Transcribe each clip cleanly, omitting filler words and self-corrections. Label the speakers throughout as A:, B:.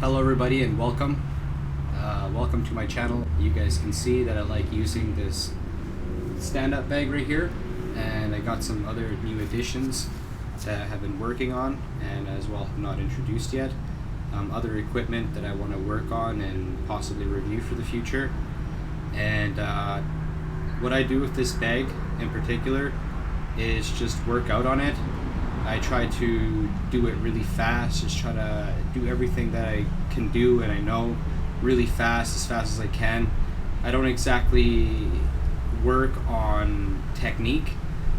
A: Hello everybody and welcome. Welcome to my channel. You guys can see that I like using this stand-up bag right here, and I got some other new additions that I have been working on and as well have not introduced yet. Other equipment that I want to work on and possibly review for the future. And what I do with this bag in particular is just work out on it. I try to do it really fast, just try to do everything that I can do and I know really fast, as fast as I can. I don't exactly work on technique.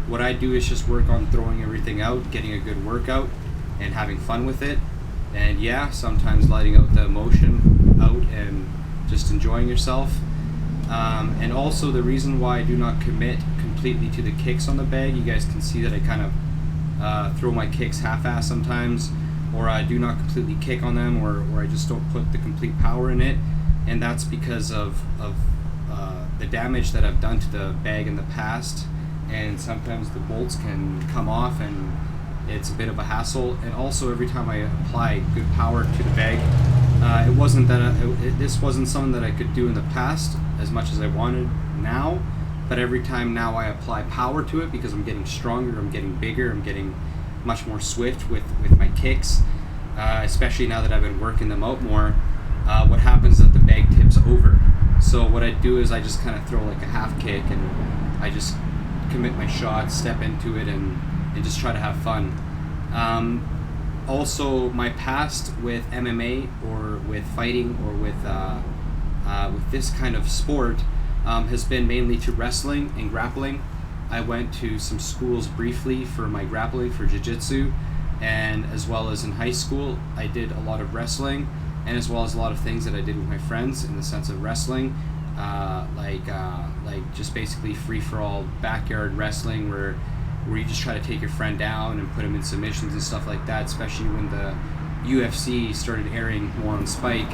A: What I do is just work on throwing everything out, getting a good workout and having fun with it. And yeah, sometimes letting out the emotion out and just enjoying yourself. And also the reason why I do not commit completely to the kicks on the bag, you guys can see that I kind of throw my kicks half-ass sometimes, or I do not completely kick on them, or I just don't put the complete power in it, and that's because of the damage that I've done to the bag in the past, and sometimes the bolts can come off and it's a bit of a hassle. And also every time I apply good power to the bag, this wasn't something that I could do in the past as much as I wanted now. But every time now I apply power to it, because I'm getting stronger, I'm getting bigger, I'm getting much more swift with my kicks, especially now that I've been working them out more. What happens is that the bag tips over. So what I do is I just kind of throw like a half kick and I just commit my shots, step into it, and just try to have fun. Also, my past with MMA or with fighting or with this kind of sport has been mainly to wrestling and grappling. I went to some schools briefly for my grappling for jiu-jitsu, and as well as in high school I did a lot of wrestling, and as well as a lot of things that I did with my friends in the sense of wrestling, like just basically free-for-all backyard wrestling where you just try to take your friend down and put him in submissions and stuff like that, especially when the UFC started airing more on Spike.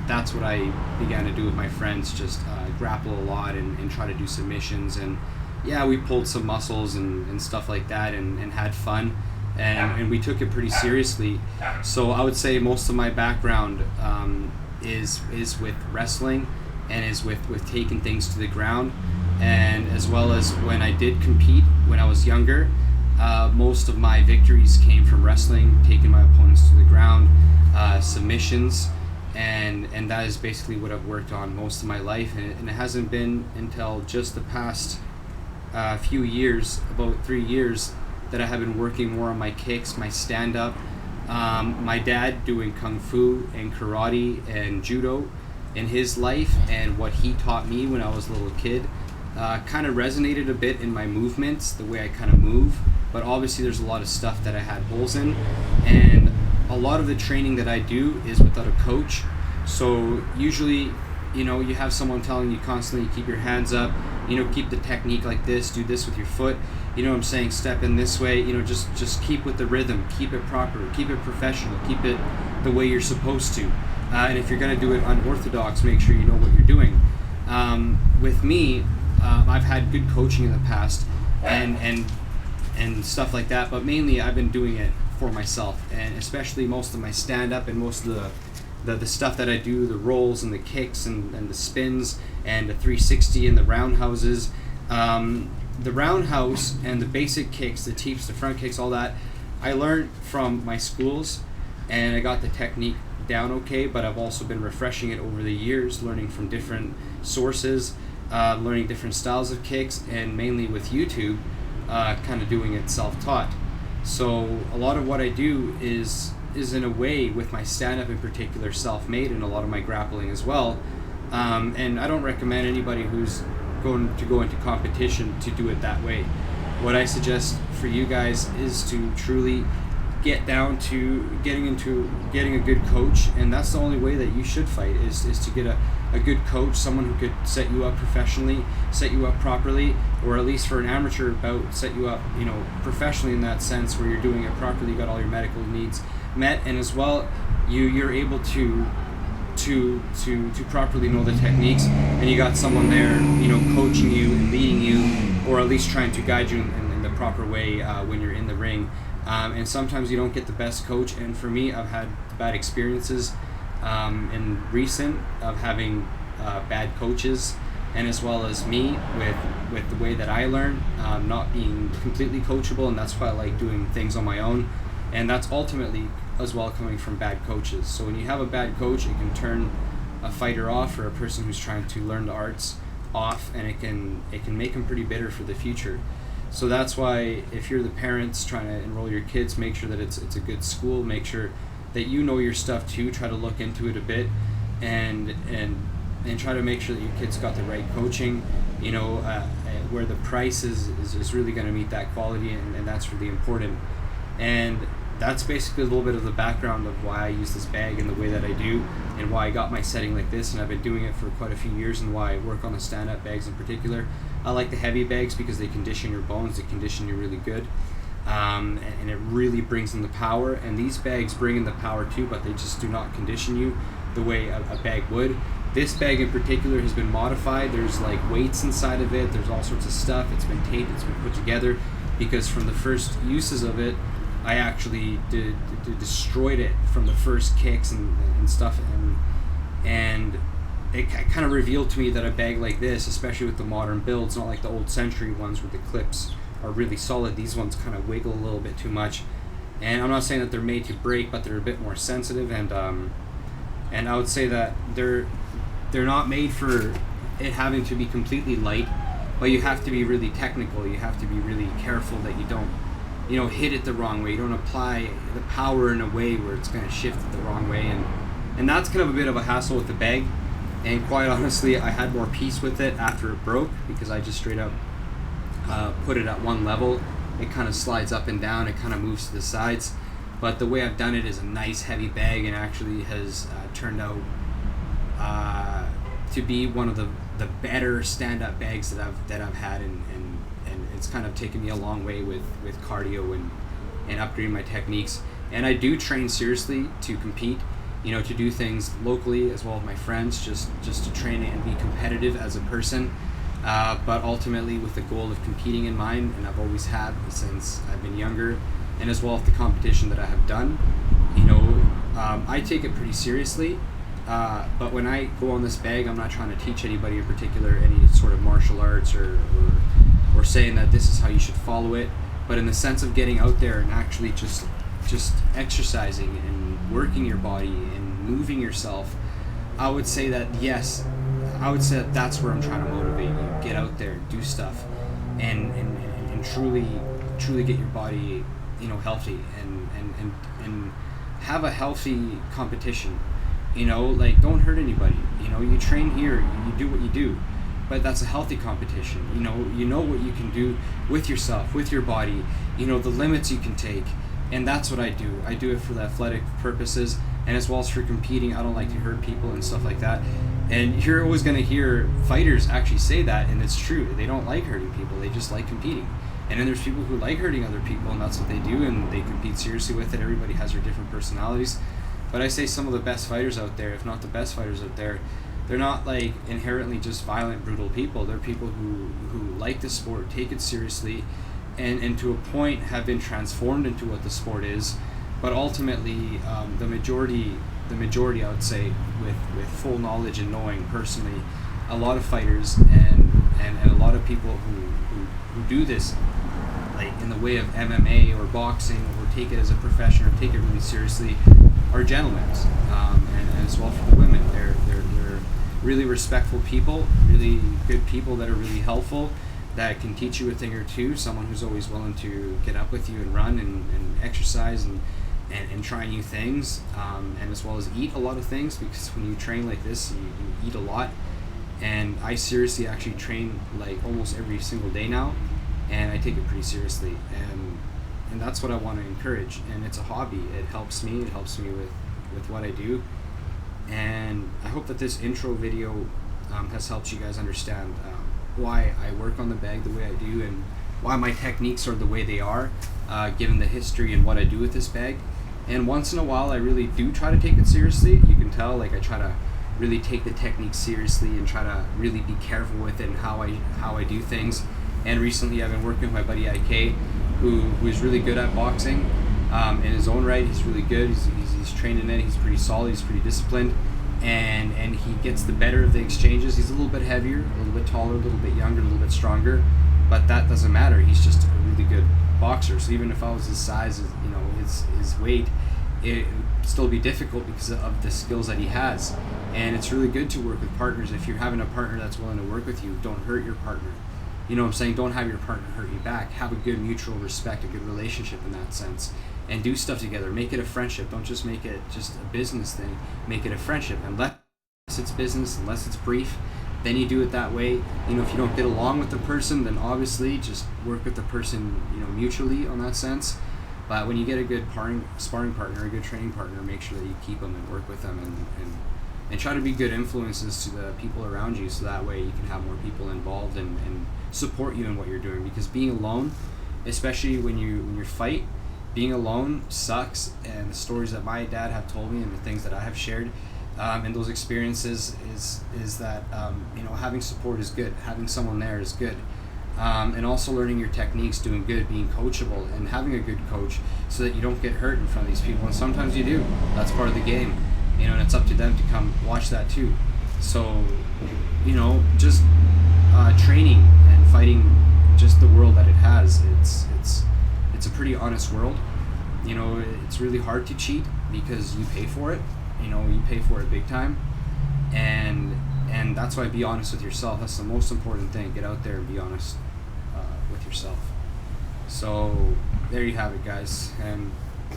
A: That's what I began to do with my friends, just grapple a lot and try to do submissions. And yeah, we pulled some muscles and stuff like that and had fun. And we took it pretty seriously. So I would say most of my background is with wrestling and is with taking things to the ground. And as well as when I did compete when I was younger, most of my victories came from wrestling, taking my opponents to the ground, submissions. And that is basically what I've worked on most of my life, and it hasn't been until just the past few years, about 3 years, that I have been working more on my kicks, my stand-up. My dad doing kung fu and karate and judo in his life, and what he taught me when I was a little kid kind of resonated a bit in my movements, the way I kind of move, but obviously there's a lot of stuff that I had holes in, and a lot of the training that I do is without a coach. So usually, you have someone telling you constantly, keep your hands up, keep the technique like this, do this with your foot, what I'm saying, step in this way, just keep with the rhythm, keep it proper, keep it professional, keep it the way you're supposed to. And if you're going to do it unorthodox, make sure you know what you're doing. With me, I've had good coaching in the past and stuff like that, but mainly I've been doing it for myself, and especially most of my stand-up and most of the stuff that I do, the rolls and the kicks and the spins and the 360 and the roundhouses, the roundhouse and the basic kicks, the teeps, the front kicks, all that I learned from my schools, and I got the technique down okay, but I've also been refreshing it over the years, learning from different sources, learning different styles of kicks, and mainly with YouTube, kind of doing it self-taught. So a lot of what I do is in a way, with my stand-up in particular, self-made, and a lot of my grappling as well. And I don't recommend anybody who's going to go into competition to do it that way. What I suggest for you guys is to truly get down to getting a good coach, and that's the only way that you should fight, is to get a good coach, someone who could set you up professionally, set you up properly, or at least for an amateur bout, set you up professionally in that sense where you're doing it properly, you got all your medical needs met, and as well you're able to properly know the techniques, and you got someone there coaching you and leading you, or at least trying to guide you in the proper way when you're in the ring. And sometimes you don't get the best coach. And for me, I've had bad experiences in recent of having bad coaches, and as well as me with the way that I learn, not being completely coachable, and that's why I like doing things on my own. And that's ultimately as well coming from bad coaches. So when you have a bad coach, it can turn a fighter off, or a person who's trying to learn the arts off, and it can make them pretty bitter for the future. So that's why if you're the parents trying to enroll your kids, make sure that it's a good school, make sure that you know your stuff too, try to look into it a bit, and try to make sure that your kids got the right coaching, where the price is really going to meet that quality, and that's really important. And that's basically a little bit of the background of why I use this bag in the way that I do, and why I got my setting like this, and I've been doing it for quite a few years, and why I work on the stand-up bags in particular. I like the heavy bags because they condition your bones, they condition you really good, and it really brings in the power. And these bags bring in the power too, but they just do not condition you the way a bag would. This bag in particular has been modified. There's like weights inside of it, there's all sorts of stuff, it's been taped, it's been put together, because from the first uses of it, I actually destroyed it from the first kicks and stuff, and it kind of revealed to me that a bag like this, especially with the modern builds, not like the old Century ones where the clips are really solid, these ones kind of wiggle a little bit too much. And I'm not saying that they're made to break, but they're a bit more sensitive, and I would say that they're not made for it having to be completely light, but you have to be really technical, you have to be really careful that you don't hit it the wrong way, you don't apply the power in a way where it's going to shift it the wrong way, and that's kind of a bit of a hassle with the bag. And quite honestly, I had more peace with it after it broke, because I just straight up put it at one level. It kind of slides up and down, it kind of moves to the sides, but the way I've done it is a nice heavy bag, and actually has turned out to be one of the better stand-up bags that I've had, and it's kind of taken me a long way with cardio and upgrading my techniques. And I do train seriously to compete, to do things locally as well with my friends, just to train and be competitive as a person, but ultimately with the goal of competing in mind, and I've always had since I've been younger, and as well as the competition that I have done. I take it pretty seriously, but when I go on this bag, I'm not trying to teach anybody in particular any sort of martial arts or saying that this is how you should follow it, but in the sense of getting out there and actually just exercising and working your body and moving yourself. I would say that that's where I'm trying to motivate you. Get out there, do stuff, and truly get your body healthy, and have a healthy competition. Don't hurt anybody. You train here, you do what you do, but that's a healthy competition. You know what you can do with yourself, with your body, the limits you can take. And that's what I do. I do it for the athletic purposes, and as well as for competing. I don't like to hurt people and stuff like that. And you're always going to hear fighters actually say that, and it's true. They don't like hurting people, they just like competing. And then there's people who like hurting other people, and that's what they do, and they compete seriously with it. Everybody has their different personalities. But I say some of the best fighters out there, if not the best fighters out there, they're not like inherently just violent, brutal people. They're people who like the sport, take it seriously, and to a point have been transformed into what the sport is. But ultimately, the majority I would say, with full knowledge and knowing personally, a lot of fighters and a lot of people who do this, like in the way of MMA or boxing, or take it as a profession or take it really seriously, are gentlemen, and as well for the women. They're really respectful people, really good people that are really helpful, that can teach you a thing or two, someone who's always willing to get up with you and run and exercise and try new things, and as well as eat a lot of things, because when you train like this, you eat a lot. And I seriously actually train like almost every single day now, and I take it pretty seriously, and that's what I want to encourage. And it's a hobby. It helps me with what I do, and I hope that this intro video has helped you guys understand why I work on the bag the way I do, and why my techniques are the way they are, given the history and what I do with this bag. And once in a while, I really do try to take it seriously. You can tell, like, I try to really take the technique seriously and try to really be careful with it and how I do things. And recently I've been working with my buddy IK, who is really good at boxing. In his own right, he's really good. He's trained in it. He's pretty solid. He's pretty disciplined, and he gets the better of the exchanges. He's a little bit heavier, a little bit taller, a little bit younger, a little bit stronger, but that doesn't matter. He's just a really good boxer. So even if I was his size, his weight, it would still be difficult because of the skills that he has. And it's really good to work with partners. If you're having a partner that's willing to work with you, don't hurt your partner. You know what I'm saying? Don't have your partner hurt you back. Have a good mutual respect, a good relationship in that sense. And do stuff together. Make it a friendship. Don't just make it just a business thing. Make it a friendship. Unless it's business, unless it's brief, then you do it that way. You know, if you don't get along with the person, then obviously just work with the person, mutually on that sense. But when you get a good sparring partner, a good training partner, make sure that you keep them and work with them and try to be good influences to the people around you, so that way you can have more people involved and support you in what you're doing. Because being alone, especially when you fight, being alone sucks. And the stories that my dad have told me and the things that I have shared and those experiences is that having support is good. Having someone there is good. And also learning your techniques, doing good, being coachable, and having a good coach so that you don't get hurt in front of these people. And sometimes you do. That's part of the game, and it's up to them to come watch that too. So, just training and fighting, just the world that it has. It's a pretty honest world. It's really hard to cheat because you pay for it. You pay for it big time, and that's why be honest with yourself. That's the most important thing. Get out there and be honest with yourself. So there you have it, guys. And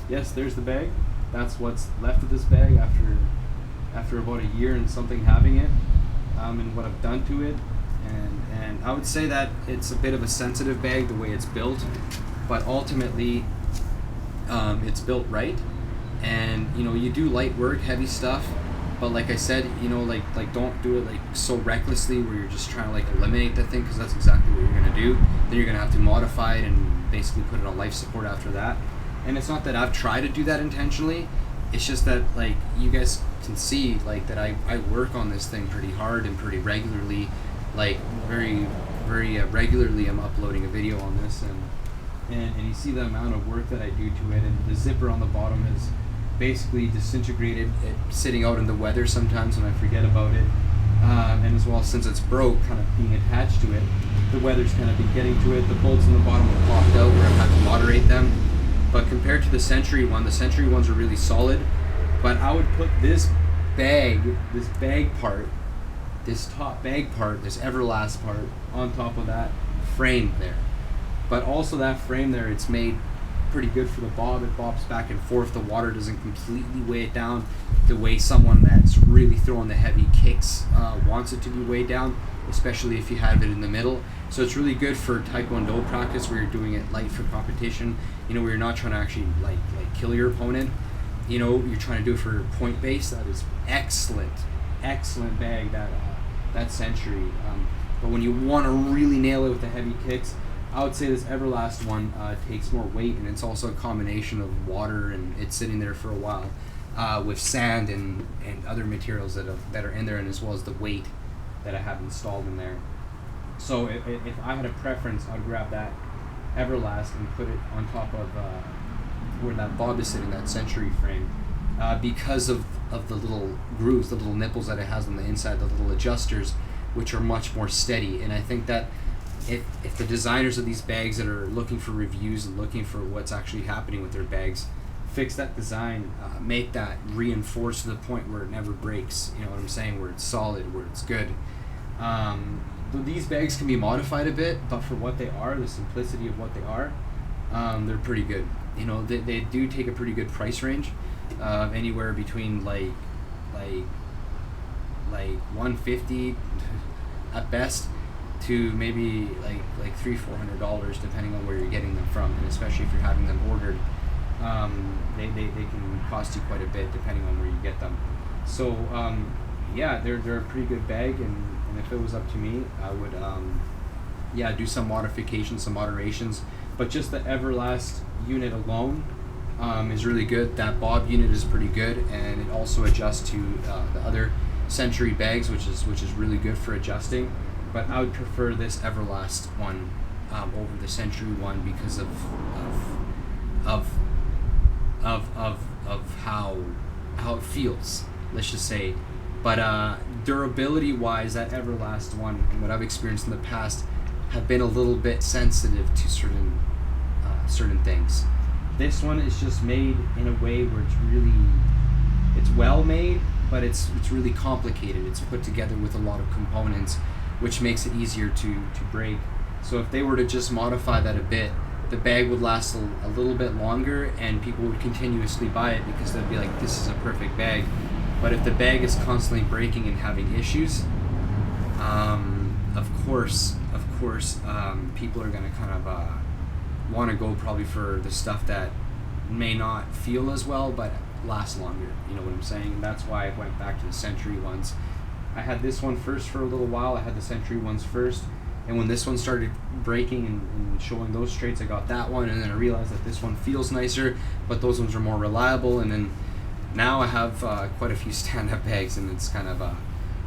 A: yes, there's the bag. That's what's left of this bag after about a year and something having it, and what I've done to it. And I would say that it's a bit of a sensitive bag the way it's built, but ultimately it's built right. And you do light work, heavy stuff, but like I said, like don't do it like so recklessly where you're just trying to like eliminate the thing, because that's exactly what you're gonna do. Then you're gonna have to modify it and basically put it on life support after that. And it's not that I've tried to do that intentionally. It's just that like you guys can see like that I work on this thing pretty hard and pretty regularly, like very regularly. I'm uploading a video on this, and you see the amount of work that I do to it. And the zipper on the bottom is basically disintegrated. It's sitting out in the weather sometimes when I forget about it, and as well, since it's broke, kind of being attached to it, the weather's kind of been getting to it. The bolts on the bottom are popped out where I've had to moderate them. But compared to the Century ones are really solid. But I would put this bag part, this top bag part, this Everlast part on top of that frame there. But also that frame there, it's made pretty good for the bob. It bobs back and forth. The water doesn't completely weigh it down the way someone that's really throwing the heavy kicks wants it to be weighed down, especially if you have it in the middle. So it's really good for Taekwondo practice where you're doing it light for competition, where you're not trying to actually like kill your opponent. You're trying to do it for point base. That is excellent bag, that Century. But when you want to really nail it with the heavy kicks, I would say this Everlast one takes more weight, and it's also a combination of water, and it's sitting there for a while with sand and other materials that are in there, and as well as the weight that I have installed in there. So if I had a preference, I'd grab that Everlast and put it on top of where that bob is sitting, that Century frame, because of the little grooves, the little nipples that it has on the inside, the little adjusters, which are much more steady. And I think that if the designers of these bags that are looking for reviews and looking for what's actually happening with their bags, fix that design, make that reinforced to the point where it never breaks, you know what I'm saying, where it's solid, where it's good. These bags can be modified a bit, but for what they are, the simplicity of what they are, they're pretty good. They do take a pretty good price range, anywhere between like $150 at best to maybe like $300-400, depending on where you're getting them from, and especially if you're having them ordered, they can cost you quite a bit depending on where you get them. So yeah, they're a pretty good bag, and if it was up to me, I would do some modifications, some moderations, but just the Everlast unit alone is really good. That bob unit is pretty good, and it also adjusts to the other Century bags, which is really good for adjusting. But I would prefer this Everlast one over the Century one because of of how it feels, let's just say. But durability wise, that Everlast one and what I've experienced in the past have been a little bit sensitive to certain things. This one is just made in a way where it's well made, but it's really complicated. It's put together with a lot of components, which makes it easier to break. So if they were to just modify that a bit, the bag would last a little bit longer, and people would continuously buy it because they'd be like, this is a perfect bag. But if the bag is constantly breaking and having issues, of course, people are going to kind of want to go probably for the stuff that may not feel as well, but last longer. You know what I'm saying? And that's why I went back to the Century ones. I had this one first for a little while. I had the Century ones first. And when this one started breaking and showing those straights, I got that one, and then I realized that this one feels nicer, but those ones are more reliable. And then now I have quite a few stand-up bags, and it's kind of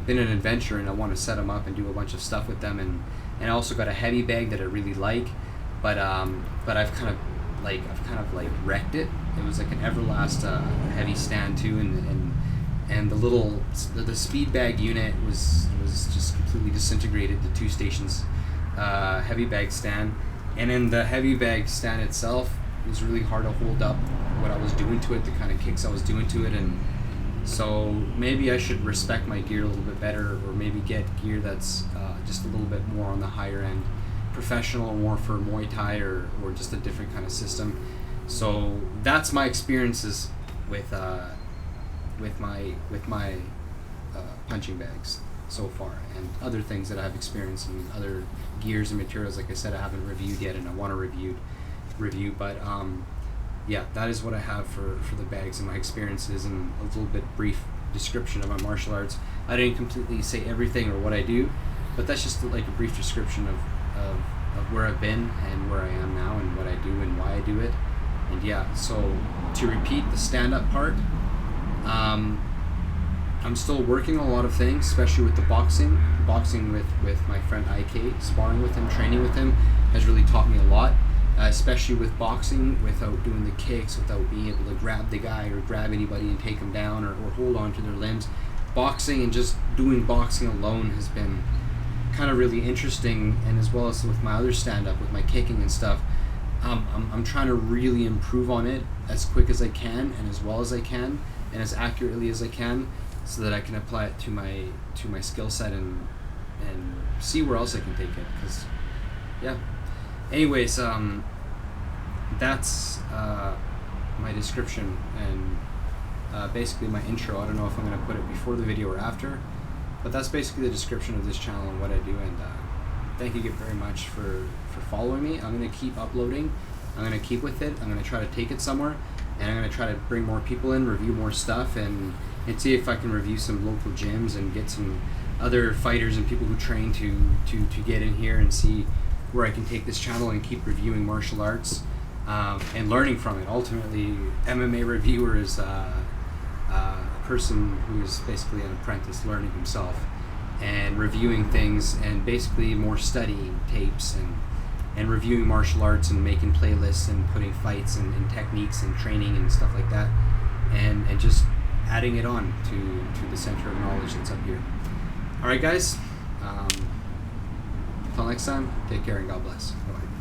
A: been an adventure, and I want to set them up and do a bunch of stuff with them. And I also got a heavy bag that I really like, but I've kind of wrecked it. It was like an Everlast heavy stand too, and the speed bag unit was just completely disintegrated. The 2 stations heavy bag stand, and then the heavy bag stand itself was really hard to hold up what I was doing to it, the kind of kicks I was doing to it. And so maybe I should respect my gear a little bit better, or maybe get gear that's just a little bit more on the higher end, professional, more for Muay Thai, or just a different kind of system. So that's my experiences with my punching bags so far, and other things that I've experienced, and other gears and materials. Like I said, I haven't reviewed yet, and I want to review. But yeah, that is what I have for the bags and my experiences, and a little bit brief description of my martial arts. I didn't completely say everything or what I do, but that's just like a brief description of where I've been and where I am now, and what I do and why I do it. And yeah, so to repeat the stand-up part, I'm still working on a lot of things, especially with the boxing. Boxing with my friend IK, sparring with him, training with him, has really taught me a lot, especially with boxing, without doing the kicks, without being able to grab the guy or grab anybody and take them down, or hold on to their limbs. Boxing and just doing boxing alone has been kind of really interesting, and as well as with my other stand-up, with my kicking and stuff. I'm trying to really improve on it as quick as I can, and as well as I can, and as accurately as I can, so that I can apply it to my skill set and see where else I can take it. Because yeah. Anyways, that's my description and basically my intro. I don't know if I'm gonna put it before the video or after, but that's basically the description of this channel and what I do. And thank you very much for following me. I'm going to keep uploading. I'm going to keep with it. I'm going to try to take it somewhere, and I'm going to try to bring more people in, review more stuff, and see if I can review some local gyms and get some other fighters and people who train to get in here and see where I can take this channel and keep reviewing martial arts and learning from it. Ultimately, MMA reviewer is a person who is basically an apprentice learning himself and reviewing things, and basically more studying tapes and reviewing martial arts and making playlists and putting fights and techniques and training and stuff like that, and just adding it on to the center of knowledge that's up here. Alright guys, until next time, take care and God bless. Bye.